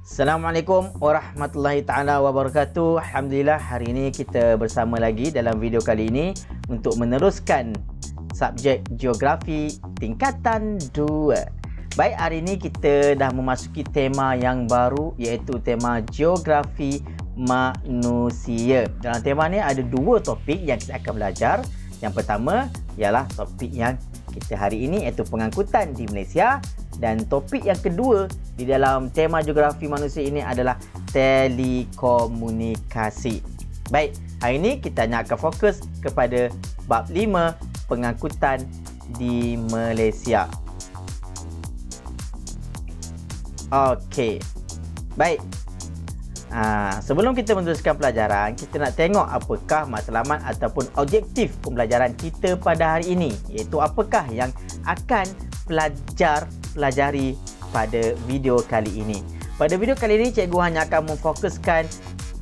Assalamualaikum warahmatullahi taala wabarakatuh. Alhamdulillah, hari ini kita bersama lagi dalam video kali ini untuk meneruskan subjek geografi tingkatan 2. Baik, hari ini kita dah memasuki tema yang baru, iaitu tema geografi manusia. Dalam tema ni ada dua topik yang kita akan belajar. Yang pertama ialah topik yang kita hari ini, iaitu pengangkutan di Malaysia. Dan topik yang kedua di dalam tema geografi manusia ini adalah telekomunikasi. Baik, hari ini kita hanya akan fokus kepada bab 5, pengangkutan di Malaysia. Okey. Baik. Sebelum kita meneruskan pelajaran, kita nak tengok apakah matlamat ataupun objektif pembelajaran kita pada hari ini, iaitu apakah yang akan pelajari pada video kali ini. Pada video kali ini, cikgu hanya akan memfokuskan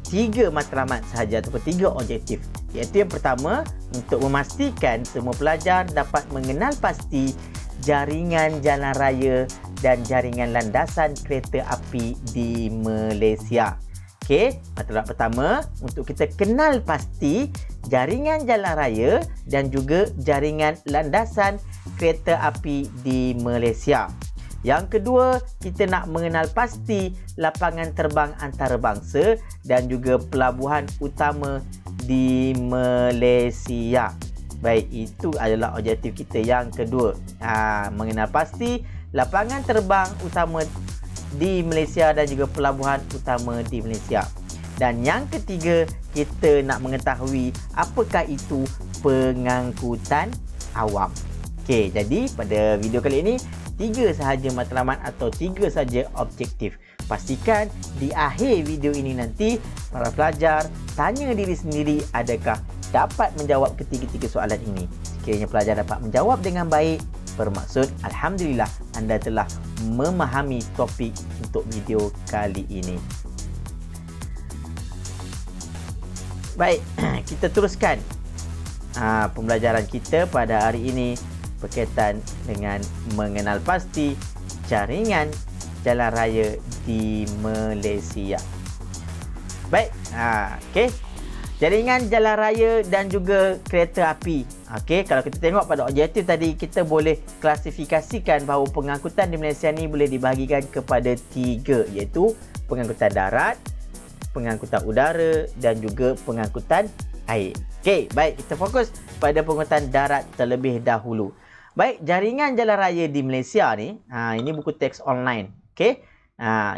3 matlamat sahaja ataupun 3 objektif. Iaitu yang pertama, untuk memastikan semua pelajar dapat mengenal pasti jaringan jalan raya dan jaringan landasan kereta api di Malaysia. Okey, matlamat pertama, untuk kita kenal pasti jaringan jalan raya dan juga jaringan landasan kereta api di Malaysia. Yang kedua, kita nak mengenal pasti lapangan terbang antarabangsa dan juga pelabuhan utama di Malaysia. Baik, itu adalah objektif kita yang kedua. Mengenal pasti lapangan terbang utama di Malaysia dan juga pelabuhan utama di Malaysia. Dan yang ketiga, kita nak mengetahui apakah itu pengangkutan awam. Okey, jadi pada video kali ini 3 sahaja matlamat atau 3 sahaja objektif. Pastikan di akhir video ini nanti para pelajar tanya diri sendiri adakah dapat menjawab ketiga-tiga soalan ini. Sekiranya pelajar dapat menjawab dengan baik, bermaksud alhamdulillah anda telah memahami topik untuk video kali ini. Baik, kita teruskan pembelajaran kita pada hari ini berkaitan dengan mengenal pasti jaringan jalan raya di Malaysia. Baik, okey. Jaringan jalan raya dan juga kereta api. Okey, kalau kita tengok pada objektif tadi, kita boleh klasifikasikan bahawa pengangkutan di Malaysia ni boleh dibahagikan kepada 3, iaitu pengangkutan darat, pengangkutan udara dan juga pengangkutan air. Okey, baik, kita fokus pada pengangkutan darat terlebih dahulu. Baik, jaringan jalan raya di Malaysia ni, ini buku teks online. Okey.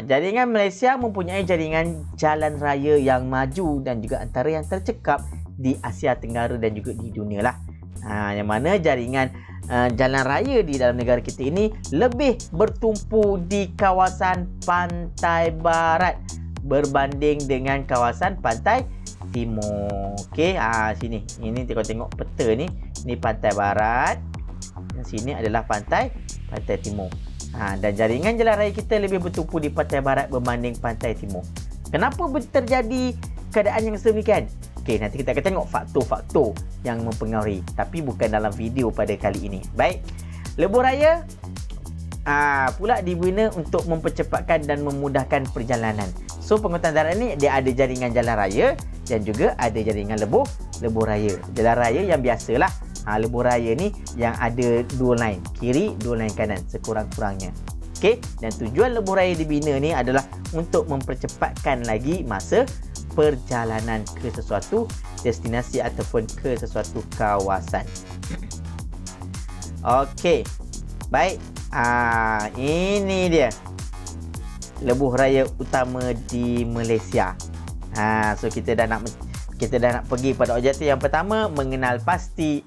Jaringan Malaysia mempunyai jaringan jalan raya yang maju dan juga antara yang tercekap di Asia Tenggara dan juga di dunia lah. Yang mana jaringan jalan raya di dalam negara kita ini lebih bertumpu di kawasan pantai barat berbanding dengan kawasan pantai timur. Okey, sini. Ini kalau tengok peta ni, ini pantai barat dan sini adalah pantai timur. Dan jaringan jalan raya kita lebih bertumpu di pantai barat berbanding pantai timur. Kenapa terjadi keadaan yang sedemikian? Okey, nanti kita akan tengok faktor-faktor yang mempengaruhi, tapi bukan dalam video pada kali ini. Baik, lebuh raya pula dibina untuk mempercepatkan dan memudahkan perjalanan. So, pengangkutan darat ni dia ada jaringan jalan raya dan juga ada jaringan lebuh raya. Jalan raya yang biasalah. Lebuh raya ni yang ada 2 line kiri, 2 line kanan sekurang-kurangnya. Okey, dan tujuan lebuh raya dibina ni adalah untuk mempercepatkan lagi masa perjalanan ke sesuatu destinasi ataupun ke sesuatu kawasan. Okey. Baik. Ini dia lebuh raya utama di Malaysia. So kita dah nak pergi pada objektif yang pertama, mengenal pasti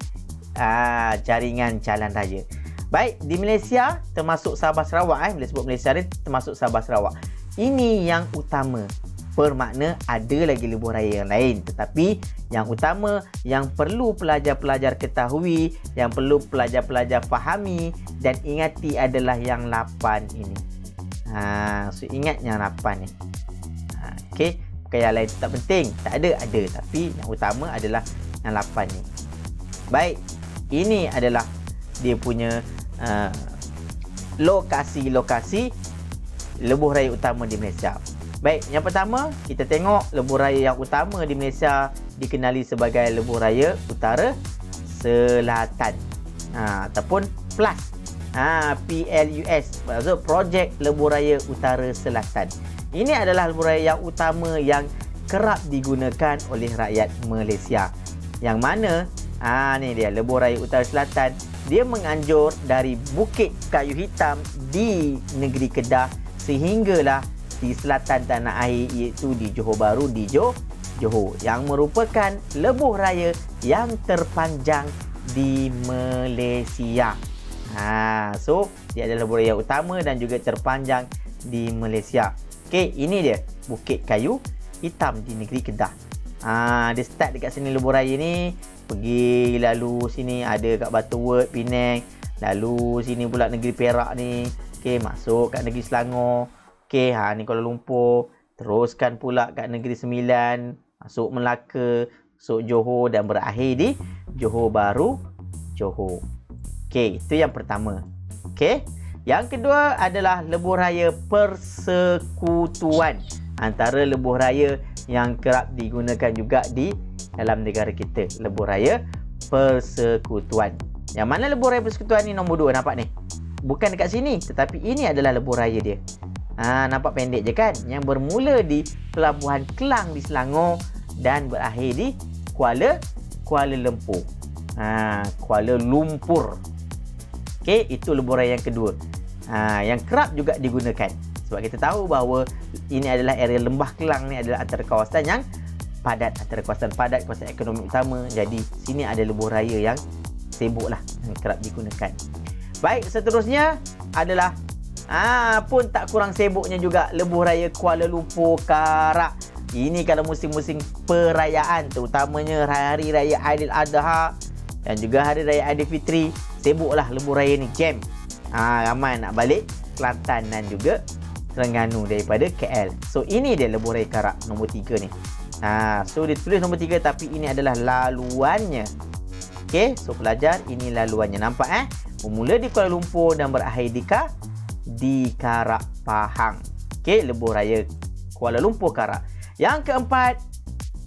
jaringan jalan raya. Baik, di Malaysia termasuk Sabah Sarawak, bila sebut Malaysia ni termasuk Sabah Sarawak. Ini yang utama. Bermakna ada lagi lebuh raya yang lain, tetapi yang utama yang perlu pelajar-pelajar ketahui, yang perlu pelajar-pelajar fahami dan ingati adalah yang 8 ini. So ingat yang 8 ni. Okey, bukan yang lain tak penting, tak ada, tapi yang utama adalah yang 8 ni. Baik, ini adalah dia punya lokasi-lokasi lebuh raya utama di Malaysia. Baik, yang pertama kita tengok lebuh raya yang utama di Malaysia dikenali sebagai lebuh raya utara selatan. Ataupun PLUS. PLUS, maksud Projek Lebuh Raya Utara Selatan. Ini adalah lebuh raya yang utama yang kerap digunakan oleh rakyat Malaysia. Yang mana ni dia lebuh raya Utara Selatan, dia menganjur dari Bukit Kayu Hitam di negeri Kedah sehinggalah di selatan tanah air, iaitu di Johor Bahru di Johor, yang merupakan lebuh raya yang terpanjang di Malaysia. So dia adalah lebuh raya utama dan juga terpanjang di Malaysia. Okey, ini dia Bukit Kayu Hitam di negeri Kedah. Dia start dekat sini lebuh raya ni, pergi lalu sini ada kat Butterworth, Penang, lalu sini pula negeri Perak ni. Okey, masuk kat negeri Selangor. Okey, ni Kuala Lumpur, teruskan pula kat negeri Sembilan, masuk Melaka, masuk Johor dan berakhir di Johor Bahru, Johor. Okey, itu yang pertama. Okey, yang kedua adalah lebuh raya persekutuan. Antara lebuh raya yang kerap digunakan juga di dalam negara kita, lebuh raya persekutuan. Yang mana lebuh raya persekutuan ni nombor 2, nampak ni? Bukan dekat sini, tetapi ini adalah lebuh raya dia. Nampak pendek je kan? Yang bermula di Pelabuhan Kelang di Selangor dan berakhir di Kuala Lumpur. Kuala Lumpur. Okey, itu lebuh raya yang kedua. Yang kerap juga digunakan. Sebab kita tahu bahawa ini adalah area Lembah Kelang ni adalah antara kawasan yang padat, antara kawasan padat, kawasan ekonomi utama. Jadi sini ada lebuh raya yang sibuk lah, yang kerap digunakan. Baik, seterusnya adalah pun tak kurang sibuknya juga lebuh raya Kuala Lumpur Karak. Ini kalau musim-musim perayaan, terutamanya hari raya Aidiladha dan juga hari raya Aidilfitri, sibuklah lebuh raya ni, jam. Ramai nak balik Kelantan dan juga Terengganu daripada KL. So ini dia lebuh raya Karak nombor 3 ni. So dia tulis nombor 3 tapi ini adalah laluannya. Okey, so pelajar, ini laluannya. Nampak bermula di Kuala Lumpur dan berakhir di Karak Pahang. Okey, lebuh raya Kuala Lumpur Karak. Yang keempat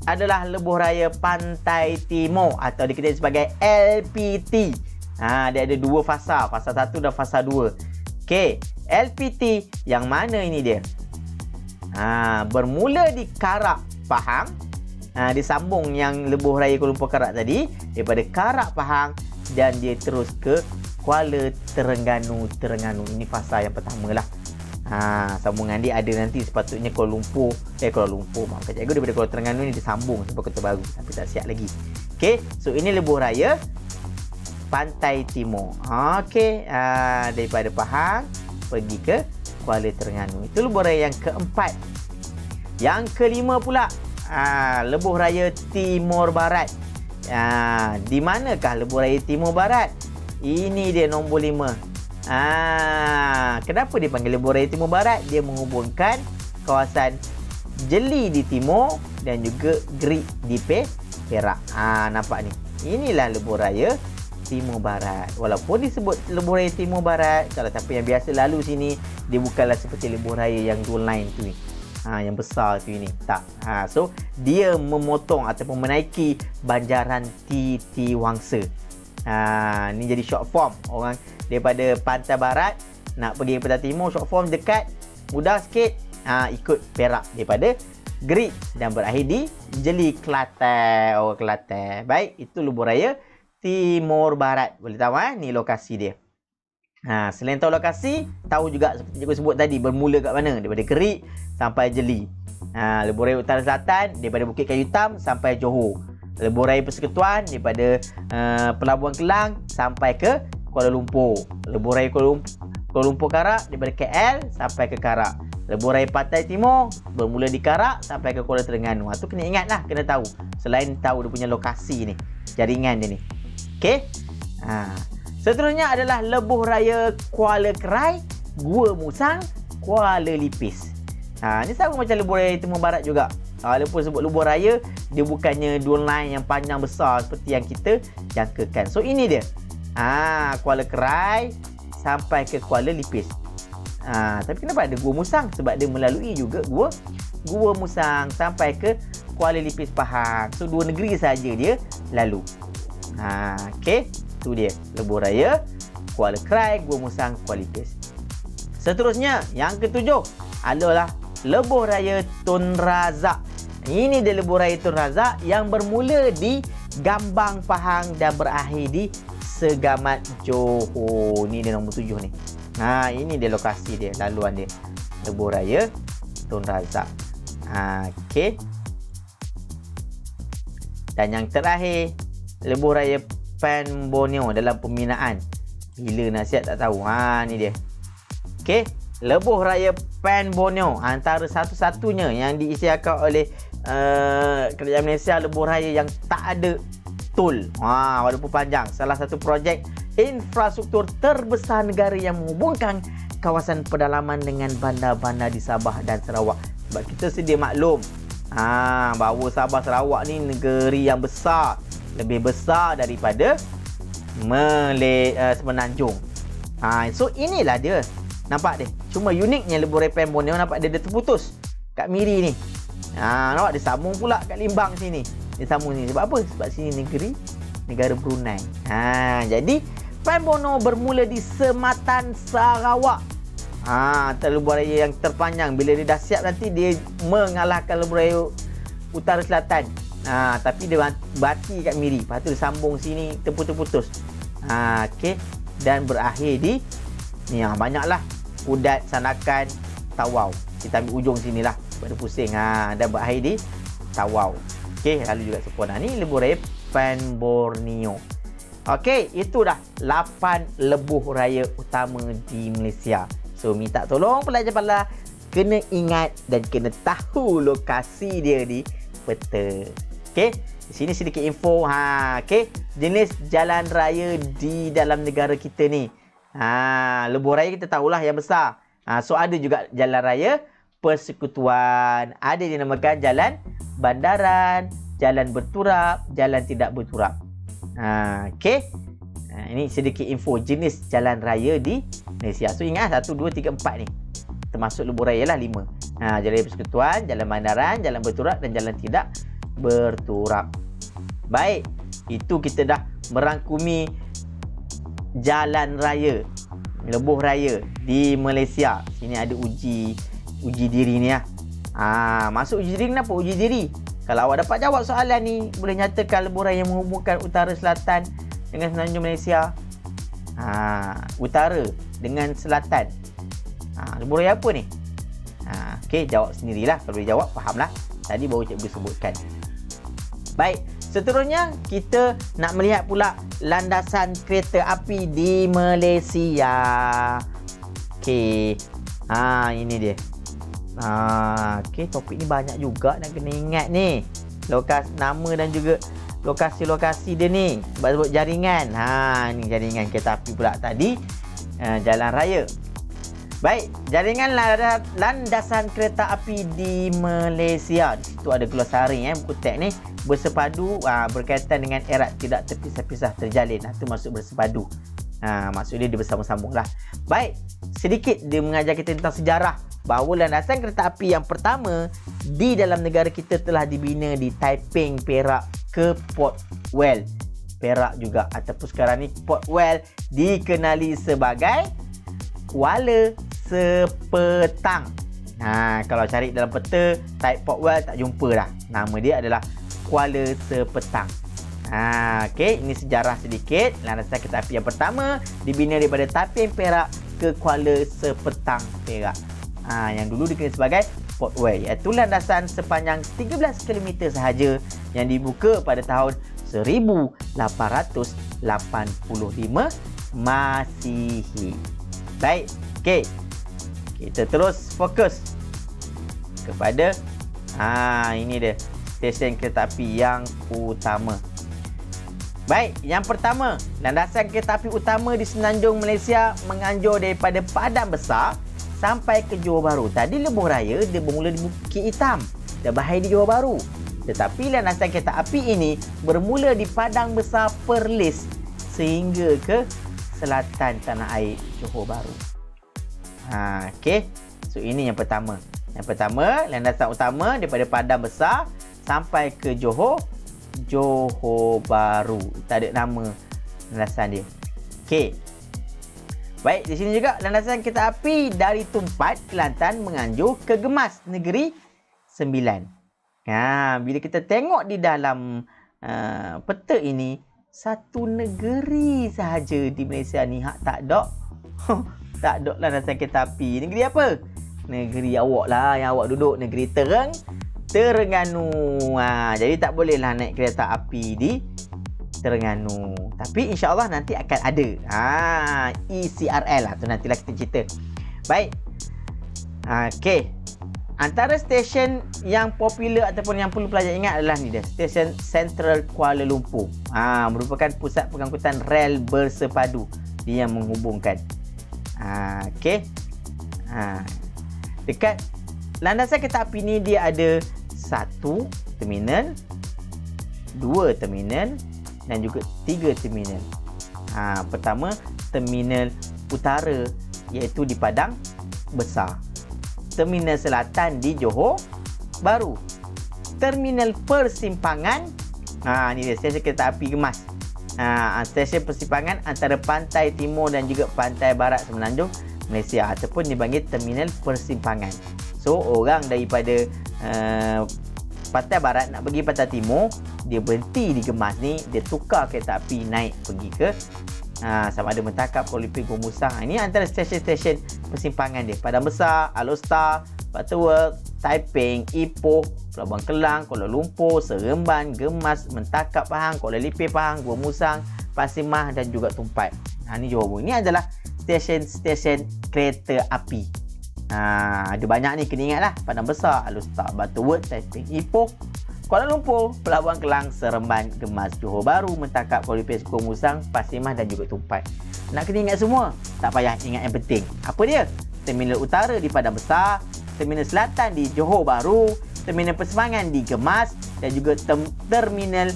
adalah lebuh raya Pantai Timur atau dikenali sebagai LPT. Dia ada 2 fasa, fasa 1 dan fasa 2. Okey, LPT yang mana ini dia? Bermula di Karak Pahang, disambung yang lebuh raya Kuala Lumpur Karak tadi daripada Karak Pahang dan dia terus ke Kuala Terengganu. Ini fasa yang pertama lah. Sambungan dia ada nanti sepatutnya Kuala Lumpur, maafkan cikgu, daripada Kuala Terengganu ni disambung sampai Kota Baru tapi tak siap lagi. Okey, so ini lebuh raya Pantai Timur. Okey, daripada Pahang pergi ke Kuala Terengganu. Itu lebuh raya yang keempat. Yang kelima pula, lebuh raya Timur Barat. Di manakah lebuh raya Timur Barat? Ini dia nombor 5. Kenapa dipanggil lebuh raya Timur Barat? Dia menghubungkan kawasan Jeli di timur dan juga Gerik di Perak. Nampak ni. Inilah lebuh raya Timur Barat. Walaupun disebut lebuh raya Timur Barat, kalau siapa yang biasa lalu sini, dia bukanlah seperti lebuh raya yang dual line tu ni. Yang besar tu ini. Tak. So dia memotong ataupun menaiki banjaran Titi Wangsa. Ni jadi short form. Orang daripada Pantai Barat nak pergi ke Pantai Timur, short form dekat, mudah sikit. Ikut Perak daripada Gerik dan berakhir di Jeli, Kelantan. Kelantan. Baik, itu lebuh raya Timur Barat. Boleh tahu ni lokasi dia. Selain tahu lokasi, tahu juga seperti cikgu sebut tadi, bermula kat mana? Daripada Gerik sampai Jeli. Lebuh raya Utara Selatan daripada Bukit Kayu Hitam sampai Johor. Lebuh raya Persekutuan daripada Pelabuhan Kelang sampai ke Kuala Lumpur. Lebuh raya Kuala Lumpur Karak daripada KL sampai ke Karak. Lebuh raya Pantai Timur bermula di Karak sampai ke Kuala Terengganu. Tu kena ingat lah, kena tahu. Selain tahu dia punya lokasi ni, jaringan dia ni. Okey. Seterusnya adalah lebuh raya Kuala Kerai, Gua Musang, Kuala Lipis. Ni sama macam lebuh raya Timur Barat juga. Walaupun sebut lebuh raya, dia bukannya dual line yang panjang besar seperti yang kita jangkakan. So ini dia. Kuala Kerai sampai ke Kuala Lipis. Tapi kenapa ada Gua Musang? Sebab dia melalui juga Gua Musang sampai ke Kuala Lipis Pahang. So 2 negeri saja dia lalu. Okey, tu dia lebuh raya Kuala Krai, Gua Musang, Kuala Lipis. Seterusnya, yang ketujuh adalah lebuh raya Tun Razak. Ini dia lebuh raya Tun Razak yang bermula di Gambang Pahang dan berakhir di Segamat Johor. Ni dia nombor 7 ni. Ini dia lokasi dia, laluan dia. Lebuh raya Tun Razak. Okey. Dan yang terakhir, lebuh raya Pan Borneo dalam pembinaan. Bila nasihat tak tahu. Ni dia. Okey, lebuh raya Pan Borneo antara satu-satunya yang diisiakan oleh kerajaan Malaysia, lebuh raya yang tak ada tol. Walaupun panjang. Salah satu projek infrastruktur terbesar negara yang menghubungkan kawasan pedalaman dengan bandar-bandar di Sabah dan Sarawak. Sebab kita sedia maklum bahawa Sabah Sarawak ni negeri yang besar, lebih besar daripada Semenanjung. So inilah dia. Nampak dia. Cuma uniknya lebuh raya Pan Borneo, nampak dia terputus kat Miri ni. Nampak dia sambung pula kat Limbang sini. Dia sambung sini. Sebab apa? Sebab sini negara Brunei. Jadi Pan Borneo bermula di Sematan Sarawak. Lebuh raya yang terpanjang. Bila dia dah siap nanti dia mengalahkan lebuh raya Utara Selatan. Tapi dia bati kat Miri. Lepas tu dia sambung sini terputus-putus. Okey. Dan berakhir di ni banyaklah Udat, Sanakan, Tawau. Kita ambil ujung sinilah sebab dia pusing. Dan berakhir di Tawau. Okey, lalu juga sempurna. Ni lebuh raya Pan Borneo. Okey, itu dah 8 lebuh raya utama di Malaysia. So, minta tolong pelajar-pelajar kena ingat dan kena tahu lokasi dia di peta. Okey, di sini sedikit info. Okey, jenis jalan raya di dalam negara kita ni. Lebuh raya kita tahulah yang besar. So, ada juga jalan raya persekutuan. Ada dinamakan jalan bandaran, jalan berturap, jalan tidak berturap. Okey. Ini sedikit info jenis jalan raya di Malaysia. So ingat 1, 2, 3, 4 ni. Termasuk lebuh raya lah 5. Jalan raya persekutuan, jalan bandaran, jalan berturap dan jalan tidak berturap. Baik, itu kita dah merangkumi jalan raya, lebuh raya di Malaysia. Sini ada uji diri ni lah. Masuk uji diri kenapa? Uji diri. Kalau awak dapat jawab soalan ni, boleh nyatakan lebuh raya yang menghubungkan Utara Selatan dengan Semenanjung Malaysia. Utara dengan Selatan. Lebuh raya apa ni? Okey, jawab sendirilah. Kalau boleh jawab, fahamlah. Tadi baru cikgu sebutkan. Baik, seterusnya kita nak melihat pula landasan kereta api di Malaysia. Okey. Ini dia. Okey, topik ni banyak juga nak kena ingat ni. Lokasi nama dan juga lokasi-lokasi dia ni. Sebab jaringan. Ni jaringan kereta api pula tadi. Jalan raya. Baik, jaringan landasan kereta api di Malaysia. Di situ ada glosari buku teks ni bersepadu, berkaitan dengan erat tidak terpisah-pisah terjalin. Itu maksud bersepadu. Maksudnya dia bersambung-sambung lah. Baik, sedikit dia mengajar kita tentang sejarah bahawa landasan kereta api yang pertama di dalam negara kita telah dibina di Taiping, Perak ke Port Well, Perak juga, ataupun sekarang ni Port Well dikenali sebagai Kuala Sepetang. Kalau cari dalam peta type Port Well tak jumpa dah. Nama dia adalah Kuala Sepetang. Okey, ini sejarah sedikit. Landasan kereta api yang pertama dibina daripada Taiping, Perak ke Kuala Sepetang, Perak. Yang dulu dikenali sebagai Port Well, iaitu landasan sepanjang 13 km sahaja yang dibuka pada tahun 1885 Masihi. Baik, okey. Kita terus fokus kepada ini dia stesen kereta api yang utama. Baik, yang pertama, landasan kereta api utama di Semenanjung Malaysia menganjur daripada Padang Besar sampai ke Johor Bahru. Tadi lebuh raya dia bermula di Bukit Hitam dan berakhir di Johor Bahru. Tetapi landasan kereta api ini bermula di Padang Besar Perlis sehingga ke selatan tanah air Johor Bahru. Okey. So ini yang pertama. Yang pertama, landasan utama daripada Padang Besar sampai ke Johor Bahru. Tak ada nama landasan dia. Okey. Baik, di sini juga landasan kereta api dari Tumpat, Kelantan menganjur ke Gemas, Negeri Sembilan. Bila kita tengok di dalam peta ini, satu negeri sahaja di Malaysia ni hak tak ada. Tak ada landasan kereta api. Negeri apa? Negeri awak lah yang awak duduk. Negeri Terengganu. Jadi tak bolehlah naik kereta api di Terengganu. Tapi insyaAllah nanti akan ada. ECRL lah. Tu nantilah kita cerita. Baik. Okey. Antara stesen yang popular ataupun yang perlu pelajar ingat adalah ni dia. Stesen Central Kuala Lumpur. Merupakan pusat pengangkutan rel bersepadu. Dia yang menghubungkan. Okey. Dekat landasan kereta api ni dia ada 1 terminal, 2 terminal dan juga 3 terminal. Pertama, terminal utara iaitu di Padang Besar. Terminal selatan di Johor Bahru. Terminal persimpangan, ni dia stesen kereta api Gemas. Stesen persimpangan antara pantai timur dan juga pantai barat Semenanjung Malaysia ataupun dipanggil terminal persimpangan. So orang daripada pantai barat nak pergi pantai timur, dia berhenti di Gemas ni, dia tukar kereta api naik pergi ke sama ada Mentakap, Kuala Lumpur, Gua Musang. Ini antara stesen-stesen persimpangan dia. Padang Besar, Alor-Star, Butterworth, Taiping, Ipoh, Pelabuhan Kelang, Kuala Lumpur, Seremban, Gemas, Mentakap Pahang, Kuala Lumpur Pahang, Gua Musang, Pasir Mas dan juga Tumpat. Ini Johor. Ini adalah stesen-stesen kereta api. Ada banyak ni, kena ingat lah. Padang Besar, Alor-Star, Butterworth, Taiping, Ipoh, Kuala Lumpur, Pelabuhan Kelang, Seremban, Gemas, Johor Bahru, Mentakap, Kuala Lumpur, Gua Musang, Pasir Mas dan juga Tumpat. Nak kena ingat semua? Tak payah, ingat yang penting. Apa dia? Terminal utara di Padang Besar, terminal selatan di Johor Bahru, terminal persimpangan di Gemas dan juga terminal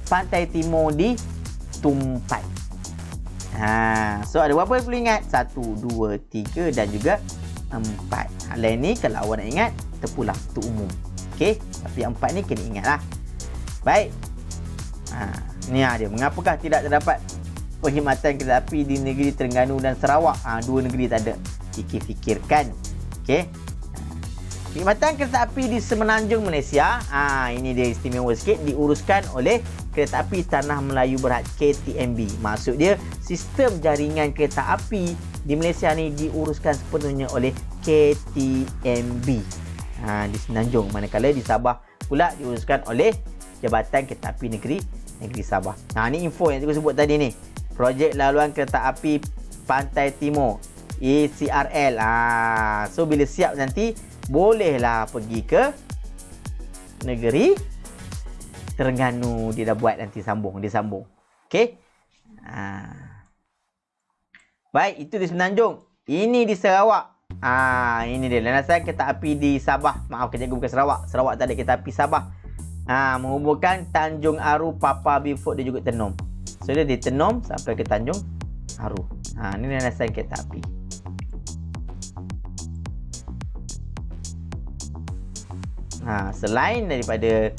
pantai timur di Tumpat. So ada berapa yang perlu ingat? 1, 2, 3 dan juga 4. Lain ni kalau awak nak ingat, terpulang. Itu umum. Okey, tapi yang 4 ni kena ingat lah. Baik. Ni dia. Mengapakah tidak terdapat perkhidmatan kereta api di negeri Terengganu dan Sarawak? Dua negeri tak ada. Fikir-fikirkan. Okey. Perkhidmatan kereta api di Semenanjung Malaysia, ini dia istimewa sikit, diuruskan oleh Kereta Api Tanah Melayu Berhad, KTMB. Maksud dia, sistem jaringan kereta api di Malaysia ni diuruskan sepenuhnya oleh KTMB. Di Semenanjung. Manakala di Sabah pula diuruskan oleh Jabatan Kereta Api Negeri Sabah. Ni info yang saya sebut tadi ni. Projek Laluan Kereta Api Pantai Timur, ECRL. So bila siap nanti, bolehlah pergi ke negeri Terengganu. Dia dah buat nanti dia sambung. Okey. Baik, itu di Semenanjung. Ini di Sarawak. Ini dia landasan kereta api di Sabah. Maaf, kejap bukan Sarawak. Sarawak tak ada kereta api Sabah. Menghubungkan Tanjung Aru, Papa, Beaufort dan juga Tenom. So dia di Tenom sampai ke Tanjung Aru. Ini landasan kereta api. Selain daripada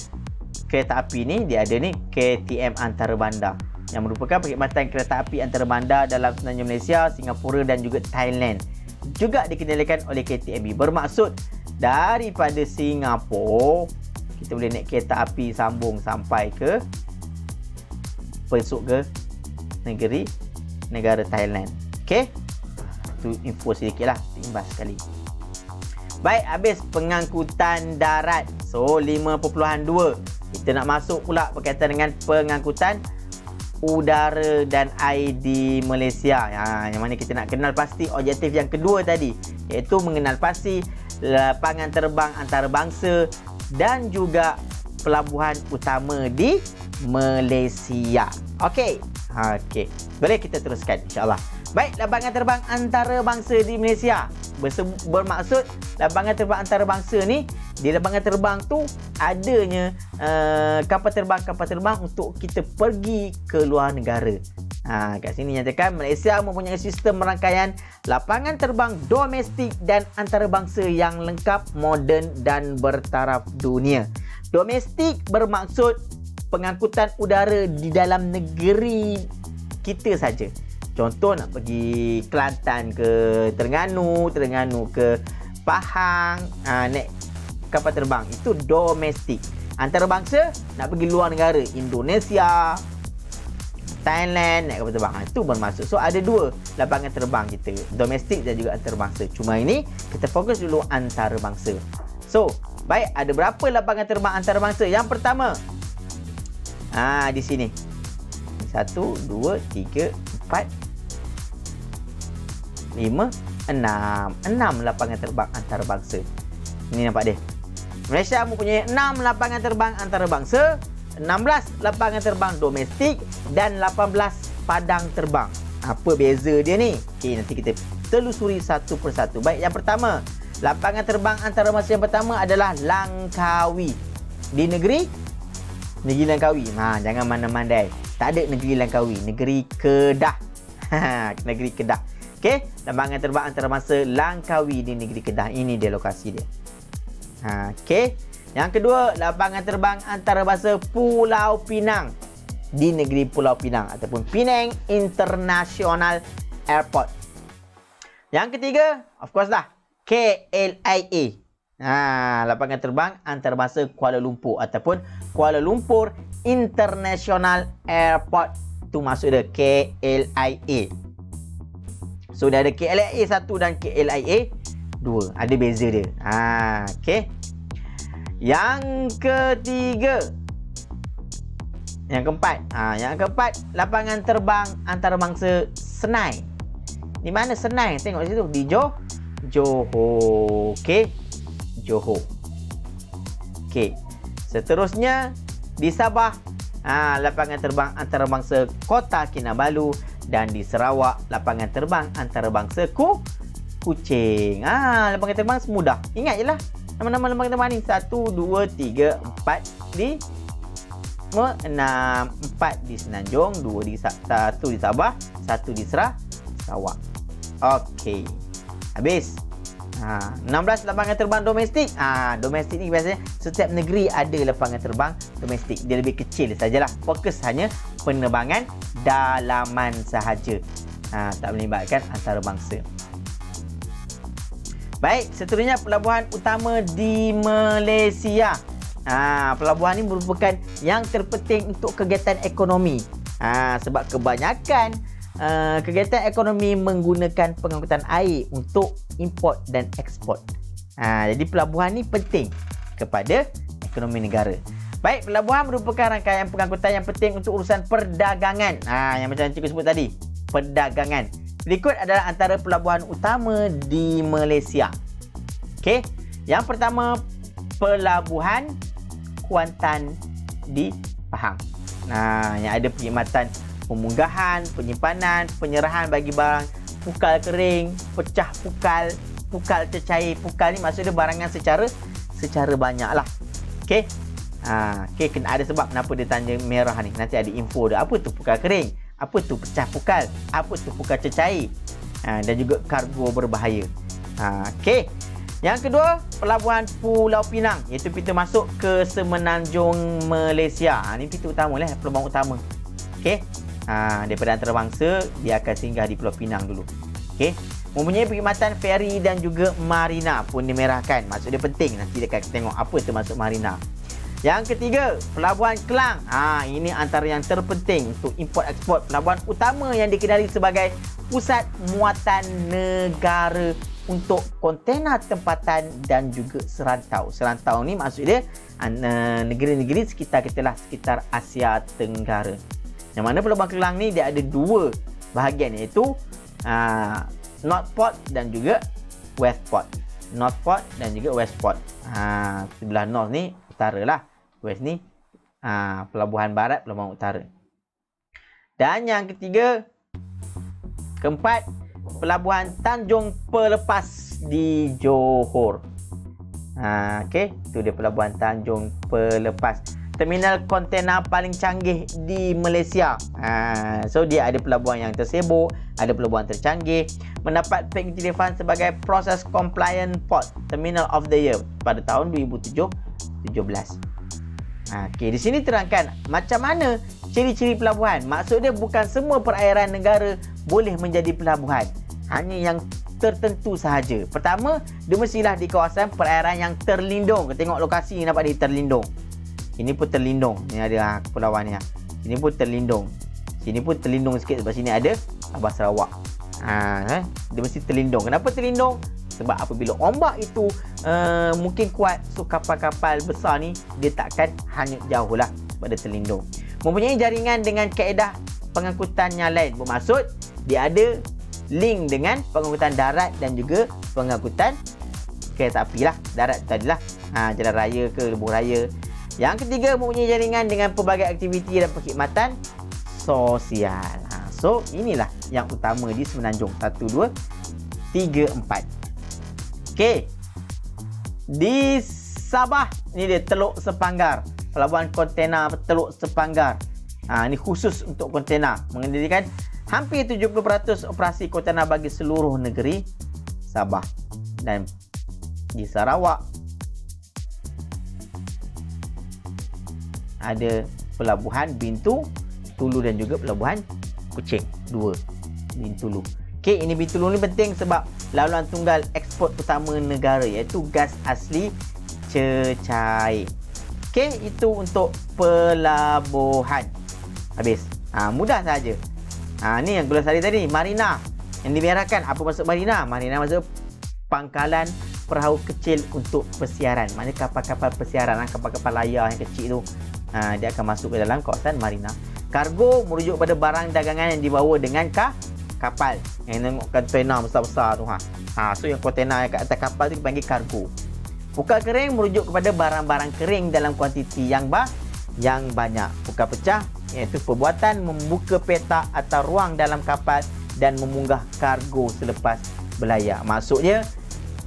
kereta api ni, dia ada ni KTM Antarabandar yang merupakan perkhidmatan kereta api antarabandar dalam Semenanjung Malaysia, Singapura dan juga Thailand. Juga dikendalikan oleh KTMB. Bermaksud daripada Singapura kita boleh naik kereta api sambung sampai ke masuk ke negara Thailand. Okey. Itu info sedikit lah, imbas sekali. Baik, habis pengangkutan darat. So 5.2. Kita nak masuk pula berkaitan dengan pengangkutan udara dan air di Malaysia. Yang mana kita nak kenal pasti objektif yang kedua tadi, iaitu mengenal pasti lapangan terbang antarabangsa dan juga pelabuhan utama di Malaysia. Okey. Boleh kita teruskan insya-Allah. Baik, lapangan terbang antarabangsa di Malaysia. Bermaksud lapangan terbang antarabangsa ni, di lapangan terbang tu adanya kapal terbang untuk kita pergi ke luar negara. Kat sini nyatakan Malaysia mempunyai sistem rangkaian lapangan terbang domestik dan antarabangsa yang lengkap, moden dan bertaraf dunia. Domestik bermaksud pengangkutan udara di dalam negeri kita saja. Contoh nak pergi Kelantan ke Terengganu ke Pahang, naik kapal terbang, itu domestik. Antarabangsa nak pergi luar negara, Indonesia, Thailand, naik kapal terbang, itu bermaksud. So ada dua lapangan terbang kita, domestik dan juga antarabangsa. Cuma ini kita fokus dulu antarabangsa. So baik, ada berapa lapangan terbang antarabangsa? Yang pertama, di sini 1, 2, 3, 4, 5, 6 lapangan terbang antarabangsa. Ini nampak dia. Malaysia mempunyai 6 lapangan terbang antarabangsa, 16 lapangan terbang domestik dan 18 padang terbang. Apa beza dia ni? Okey, nanti kita telusuri satu persatu. Baik, yang pertama, lapangan terbang antarabangsa yang pertama adalah Langkawi. Di negeri Langkawi. Jangan mandai-mandai. Tak ada negeri Langkawi, negeri Kedah. Negeri Kedah. Okey, lapangan terbang antarabangsa Langkawi di negeri Kedah. Ini dia lokasi dia. Okey. Yang kedua, lapangan terbang antarabangsa Pulau Pinang di negeri Pulau Pinang ataupun Penang International Airport. Yang ketiga, of course lah, KLIA. Lapangan terbang antarabangsa Kuala Lumpur ataupun Kuala Lumpur International Airport. Tu maksud dia KLIA. So dah ada KLIA 1 dan KLIA 2. Ada beza dia. Okey. Yang ketiga, yang keempat, lapangan terbang antarabangsa Senai. Di mana Senai? Tengok di situ, di Johor. Okey, Johor. Okey. Seterusnya di Sabah, lapangan terbang antarabangsa Kota Kinabalu, dan di Sarawak lapangan terbang antarabangsa Kuching. Lapangan terbang semudah. Ingat je lah nama-nama lapangan terbang ni. 1, 2, 3, 4 di 6, 4 di Semenanjung, 1 di Sabah, 1 di Sarawak. Okey. Habis. 16 lapangan terbang domestik. Domestik ni biasanya setiap negeri ada lapangan terbang domestik. Dia lebih kecil sajalah. Fokus hanya penerbangan dalaman sahaja. Tak melibatkan antarabangsa. Baik, seterusnya pelabuhan utama di Malaysia. Pelabuhan ini merupakan yang terpenting untuk kegiatan ekonomi. Sebab kebanyakan kegiatan ekonomi menggunakan pengangkutan air untuk import dan ekspor. Jadi pelabuhan ini penting kepada ekonomi negara. Baik, pelabuhan merupakan rangkaian pengangkutan yang penting untuk urusan perdagangan. Yang macam cikgu sebut tadi, perdagangan. Berikut adalah antara pelabuhan utama di Malaysia. Okey, yang pertama, Pelabuhan Kuantan di Pahang. Yang ada perkhidmatan pemunggahan, penyimpanan, penyerahan bagi barang pukal kering, pecah pukal, pukal tercair. Pukal ni maksudnya barangan secara banyak lah. Okey. Okey, kena ada sebab kenapa dia tanya merah ni. Nanti ada info dia. Apa tu pukal kering? Apa tu pecah pukal? Apa tu pukal tercair? Dan juga kargo berbahaya. Okey. Yang kedua, Pelabuhan Pulau Pinang, iaitu pintu masuk ke Semenanjung Malaysia. Ini pintu utama lah, pelabuhan utama. Okey. Daripada antarabangsa, dia akan singgah di Pulau Pinang dulu. Okey. Mempunyai perkhidmatan feri dan juga marina pun dimerahkan. Maksud dia penting. Nanti dia akan tengok apa termasuk marina. Yang ketiga, Pelabuhan Kelang. Ini antara yang terpenting untuk import ekspor. Pelabuhan utama yang dikenali sebagai pusat muatan negara untuk kontena tempatan dan juga serantau. Serantau ni maksud dia negeri-negeri sekitar kita lah, sekitar Asia Tenggara. Yang mana Pelabuhan Kelang ni dia ada dua bahagian, iaitu North Port dan juga West Port. North Port dan juga West Port. Sebelah North ni utara lah. West ni Pelabuhan Barat, Pelabuhan Utara. Dan yang ketiga, keempat, Pelabuhan Tanjung Pelepas di Johor. Okey, itu dia Pelabuhan Tanjung Pelepas. terminal kontena paling canggih di Malaysia. So dia ada pelabuhan yang tersibuk, ada pelabuhan tercanggih, mendapat PKTD Fund sebagai Process Compliant Port Terminal of the Year pada tahun 2017. Okey, di sini terangkan macam mana ciri-ciri pelabuhan. Maksud dia bukan semua perairan negara boleh menjadi pelabuhan. Hanya yang tertentu sahaja. Pertama, dia mestilah di kawasan perairan yang terlindung. Kita tengok lokasi ni, nampak dia terlindung. Ini pun terlindung. Ni ada kepulauan ni. Sini pun terlindung. Sini pun terlindung sikit sebab sini ada Sabah Sarawak. Dia mesti terlindung. Kenapa terlindung? Sebab apabila ombak itu mungkin kuat, so kapal-kapal besar ni dia takkan hanyut jauh lah sebab dia terlindung. Mempunyai jaringan dengan kaedah pengangkutan yang lain. Bermaksud dia ada link dengan pengangkutan darat dan juga pengangkutan kereta api lah. Darat tadi lah, jalan raya ke lebuh raya. Yang ketiga, mempunyai jaringan dengan pelbagai aktiviti dan perkhidmatan sosial. So inilah yang utama di Semenanjung. 1, 2, 3, 4. Okey. Di Sabah ni dia Teluk Sepanggar. Pelabuhan kontena Teluk Sepanggar. Ini khusus untuk kontena, mengendalikan hampir 70% operasi kontena bagi seluruh negeri Sabah. Dan di Sarawak ada pelabuhan Bintulu dan juga pelabuhan Kuching 2 Bintulu. Okey, ini Bintulu ni penting sebab laluan tunggal ekspor utama negara iaitu gas asli cecair. Okey, itu untuk pelabuhan. Habis. Mudah saja. Ni yang Gula Sari tadi, marina yang dibiarkan. Apa maksud marina? Marina maksud pangkalan perahu kecil untuk persiaran. Maknanya kapal-kapal persiaran, kapal-kapal layar yang kecil tu, dia akan masuk ke dalam kawasan marina. Kargo merujuk pada barang dagangan yang dibawa dengan kapal. Yang tengok kontena besar-besar tu. So yang kontena yang kat atas kapal tu dipanggil kargo. Pukal kering merujuk kepada barang-barang kering dalam kuantiti yang banyak. Pukal pecah iaitu perbuatan membuka petak atau ruang dalam kapal dan memunggah kargo selepas berlayar. Maksudnya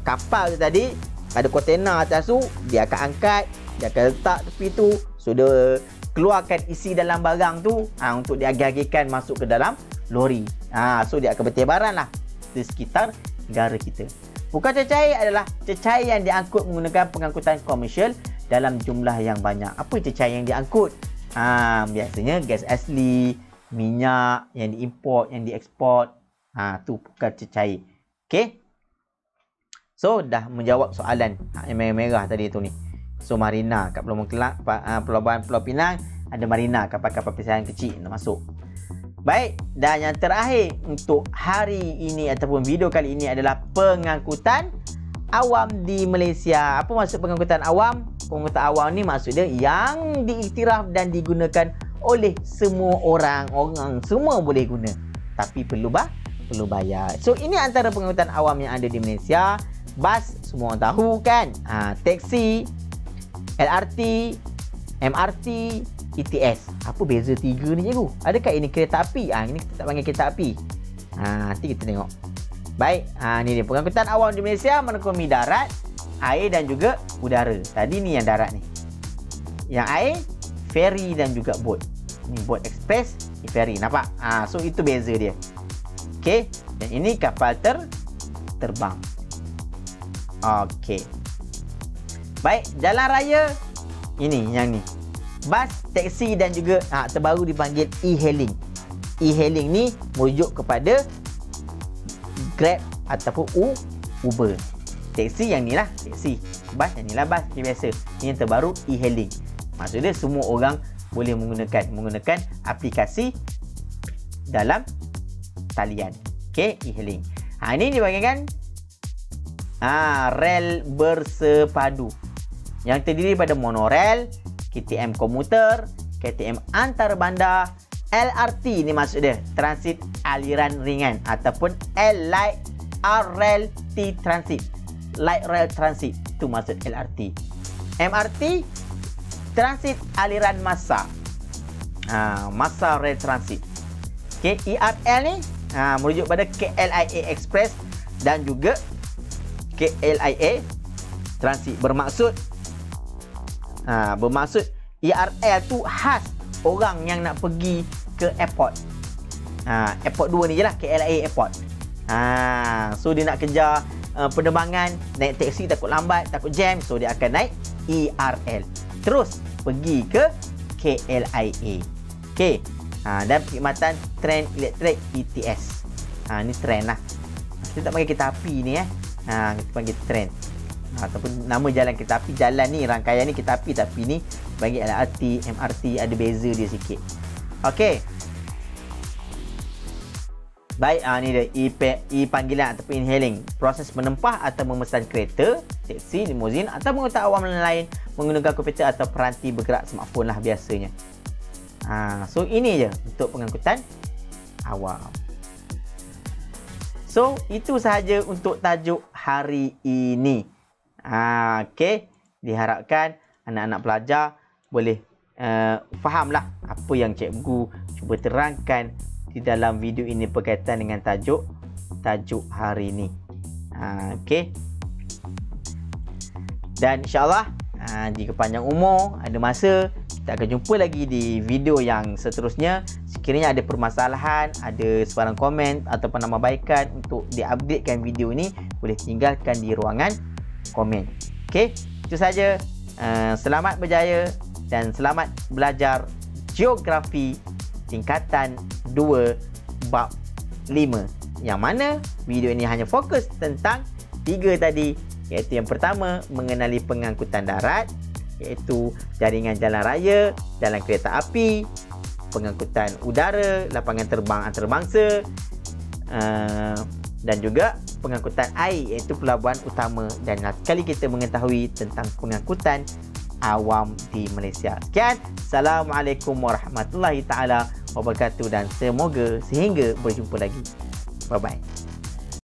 kapal tu tadi ada kontena atas tu, dia akan angkat, dia akan letak tepi tu, so dia keluarkan isi dalam barang tu untuk diagih-agihkan masuk ke dalam lori. So dia akan bertiap barang lah di sekitar negara kita. Bukan cecair adalah cecair yang diangkut menggunakan pengangkutan komersial dalam jumlah yang banyak. Apa cecair yang diangkut? Biasanya gas asli, minyak yang diimport, yang dieksport. Tu bukan cecair. Okey. So dah menjawab soalan yang merah-merah tadi tu ni. So marina kat Pelabuhan Pulau Pinang ada marina, kapal-kapal persiaran kecil nak masuk. Baik, dan yang terakhir untuk hari ini ataupun video kali ini adalah pengangkutan awam di Malaysia. Apa maksud pengangkutan awam? Pengangkutan awam ni maksudnya yang diiktiraf dan digunakan oleh semua orang semua boleh guna, tapi perlu bayar. So ini antara pengangkutan awam yang ada di Malaysia. Bas semua orang tahu kan, teksi, LRT, MRT, ETS. Apa beza tiga ni cikgu? Adakah ini kereta api? Ini kita tak panggil kereta api. Nanti kita tengok. Baik, ni dia pengangkutan awam di Malaysia merangkumi darat, air dan juga udara. Tadi ni yang darat ni. Yang air, feri dan juga bot. Ni bot ekspres, ni feri. Nampak? So itu beza dia. Okey, dan ini kapal terbang. Okey. Baik, jalan raya ini yang ni. Bas, teksi dan juga terbaru dipanggil e-hailing. E-hailing ni merujuk kepada Grab ataupun Uber. Teksi yang ni lah teksi. Bas yang ni lah bas biasa. Ini yang terbaru e-hailing. Maksudnya semua orang boleh menggunakan aplikasi dalam talian. Okey, e-hailing. Ini dipanggilkan rel bersepadu yang terdiri pada monorel, KTM komuter, KTM antarabandar, LRT ni maksud dia transit aliran ringan ataupun Light Rail Transit. Light Rail Transit tu maksud LRT. MRT transit aliran massa. Massa Rail Transit. Okay, ERL ni merujuk pada KLIA Express dan juga KLIA Transit. Bermaksud ERL tu khas orang yang nak pergi ke airport. Airport 2 ni je lah, KLIA Airport. So dia nak kejar penerbangan, naik teksi takut lambat, takut jam, so dia akan naik ERL. Terus pergi ke KLIA. Okey. Dan perkhidmatan tren elektrik ETS. Ni tren lah. Kita tak panggil kereta api ni kita panggil tren. Ataupun nama jalan kereta api, jalan ni, rangkaian ni kereta api, tapi ni panggil LRT, MRT, ada beza dia sikit. Okey. Baik, ni dia E-panggilan ataupun e-hailing. Proses menempah atau memesan kereta, teksi, limousin atau angkutan awam lain menggunakan komputer atau peranti bergerak smartphone lah biasanya. So ini je untuk pengangkutan awam. So itu sahaja untuk tajuk hari ini. Okey, diharapkan anak-anak pelajar boleh fahamlah apa yang cikgu cuba terangkan di dalam video ini berkaitan dengan tajuk hari ini. Okey. Dan insya-Allah jika panjang umur, ada masa, kita akan jumpa lagi di video yang seterusnya. Sekiranya ada permasalahan, ada sebarang komen atau penambahbaikan untuk diupdatekan video ini, boleh tinggalkan di ruangan komen. Okey, itu saja. Selamat berjaya dan selamat belajar geografi tingkatan 2 bab 5, yang mana video ini hanya fokus tentang 3 tadi, iaitu yang pertama mengenali pengangkutan darat, iaitu jaringan jalan raya, jalan kereta api, pengangkutan udara, lapangan terbang antarabangsa, dan juga pengangkutan air, iaitu pelabuhan utama. Dan sekali kita mengetahui tentang pengangkutan awam di Malaysia. Sekian, Assalamualaikum warahmatullahi taala wabarakatuh, dan semoga sehingga berjumpa lagi. Bye bye.